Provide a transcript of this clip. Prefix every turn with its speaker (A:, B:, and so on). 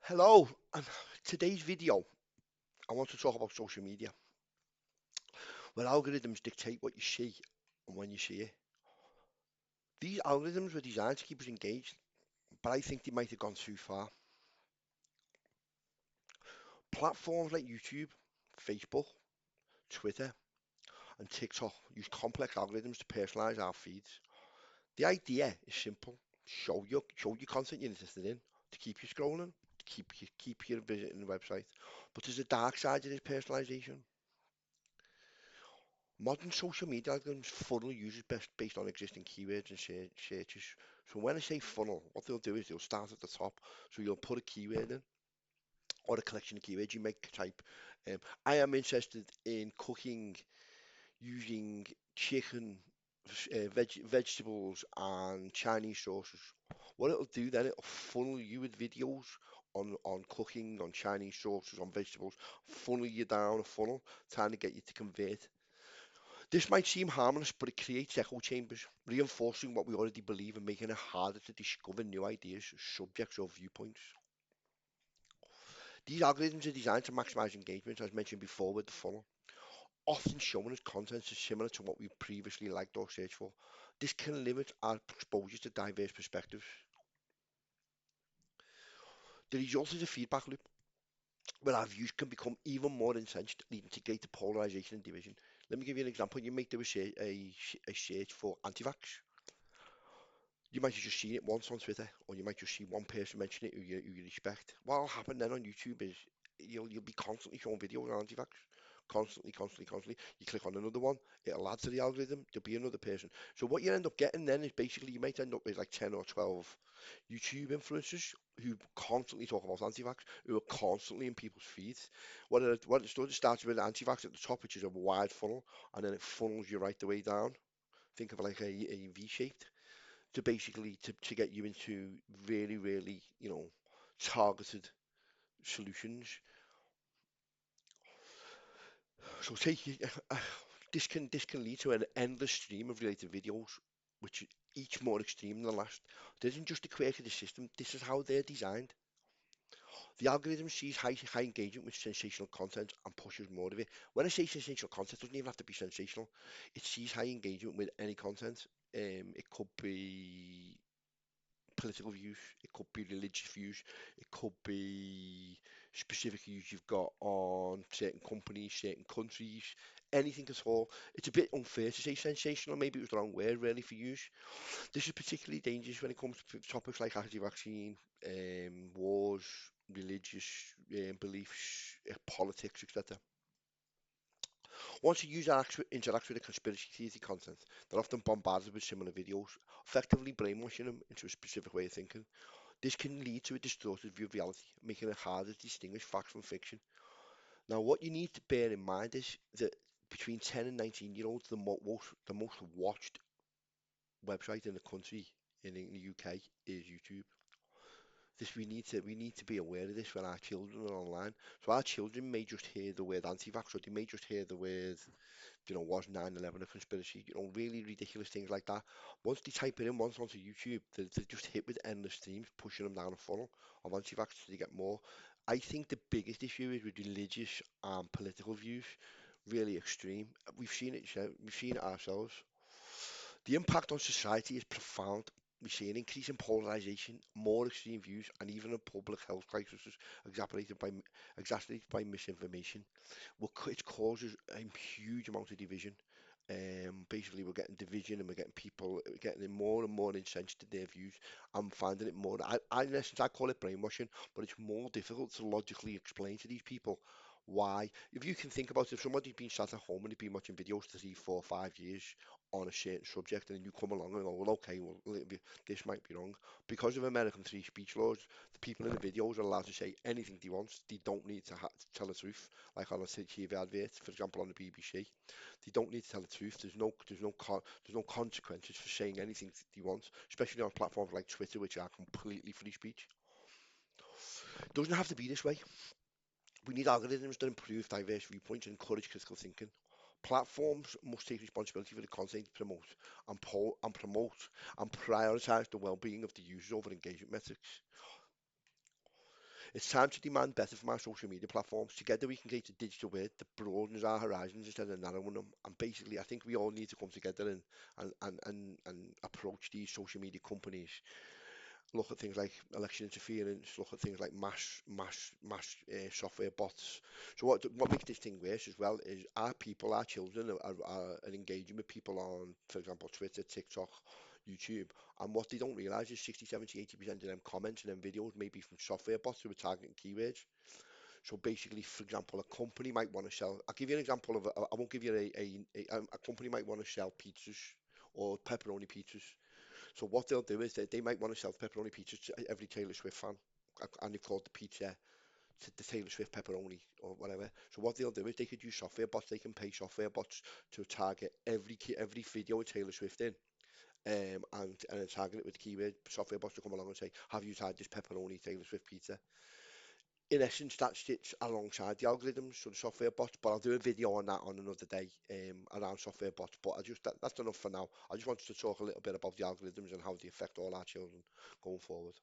A: Hello, and today's video, I want to talk about social media, where algorithms dictate what you see and when you see it. These algorithms were designed to keep us engaged, but I think they might have gone too far. Platforms like YouTube, Facebook, Twitter, and TikTok use complex algorithms to personalize our feeds. The idea is simple: show you content you're interested in to keep you scrolling, to keep you visiting the website. But there's a dark side to this personalization. Modern social media algorithms funnel users based on existing keywords and searches. So when I say funnel, what they'll do is they'll start at the top. So you'll put a keyword in or a collection of keywords. You make type, I am interested in cooking using chicken, vegetables, and Chinese sauces. What it'll do then, it'll funnel you with videos on cooking, on Chinese sauces, on vegetables, funnel you down a funnel, trying to get you to convert. This might seem harmless, but it creates echo chambers, reinforcing what we already believe and making it harder to discover new ideas, subjects, or viewpoints. These algorithms are designed to maximize engagement, as mentioned before with the funnel, often showing us content that's similar to what we previously liked or searched for. This can limit our exposure to diverse perspectives. The result is a feedback loop where our views can become even more entrenched, leading to greater polarization and division. Let me give you an example. You might do a search for anti-vax. You might have just seen it once on Twitter, or you might just see one person mention it who you respect. What'll happen then on YouTube is you'll be constantly showing videos on anti-vax, constantly. You click on another one, it'll add to the algorithm. There'll be another person. So what you end up getting then is basically you might end up with like 10 or 12 YouTube influencers who constantly talk about anti-vax, who are constantly in people's feeds. What it starts with anti-vax at the top, which is a wide funnel, and then it funnels you right the way down. Think of it like a V-shaped to basically to get you into really, targeted solutions. So this can lead to an endless stream of related videos, which are each more extreme than the last. This isn't just a quirk of the system. This is how they're designed. The algorithm sees high engagement with sensational content and pushes more of it. When I say sensational content, it doesn't even have to be sensational. It sees high engagement with any content. It could be political views, it could be religious views, it could be specific views you've got on certain companies, certain countries, anything at all. It's a bit unfair to say sensational, maybe it was the wrong word really for use. This is particularly dangerous when it comes to topics like anti-vaccine, wars, religious beliefs, politics, etc. Once a user interacts with a conspiracy theory content, they're often bombarded with similar videos, effectively brainwashing them into a specific way of thinking. This can lead to a distorted view of reality, making it harder to distinguish fact from fiction. Now, what you need to bear in mind is that between 10 and 19-year-olds, the most watched website in the country, in the UK, is YouTube. We need to be aware of this when our children are online. So our children may just hear the word anti-vax, or they may just hear the word, was 9/11 a conspiracy? Really ridiculous things like that. Once they type it in once onto YouTube, they're just hit with endless streams, pushing them down a funnel of anti-vax so they get more. I think the biggest issue is with religious and political views, really extreme. We've seen it ourselves. The impact on society is profound. We see an increase in polarization, more extreme views, and even a public health crisis exacerbated by misinformation. It causes a huge amount of division. Basically, we're getting division and we're getting people getting more and more incensed in their views. I'm finding it more. In essence, I call it brainwashing, but it's more difficult to logically explain to these people why. If you can think about it, if somebody's been sat at home and they've been watching videos for 3, 4, 5 years on a certain subject, and then you come along and go, well, okay, well, this might be wrong. Because of American free speech laws, the people in the videos are allowed to say anything they want. They don't need to tell the truth, like on a TV advert, for example, on the BBC. They don't need to tell the truth. There's no consequences for saying anything they want, especially on platforms like Twitter, which are completely free speech. It doesn't have to be this way. We need algorithms that improve diverse viewpoints and encourage critical thinking. Platforms must take responsibility for the content they promote and prioritize the well-being of the users over engagement metrics. It's time to demand better from our social media platforms. Together we can create a digital world that broadens our horizons instead of narrowing them. And basically, I think we all need to come together and approach these social media companies, look at things like election interference, look at things like mass software bots. So what makes this thing worse as well is our people, our children are engaging with people on, for example, Twitter, TikTok, YouTube, and what they don't realise is 60, 70, 80% of them comments and them videos may be from software bots who are targeting keywords. So basically, for example, a company might want to sell. I'll give you an example of. I won't give you a company might want to sell pizzas or pepperoni pizzas. So what they'll do is they might want to sell pepperoni pizzas to every Taylor Swift fan, and they've called the pizza to the Taylor Swift pepperoni or whatever. So what they'll do is they could use software bots. They can pay software bots to target every video with Taylor Swift in, and then target it with the keyword. Software bots to come along and say, "Have you tried this pepperoni Taylor Swift pizza?" In essence, that sits alongside the algorithms, so the software bots. But I'll do a video on that on another day, around software bots. But that's enough for now. I just wanted to talk a little bit about the algorithms and how they affect all our children going forward.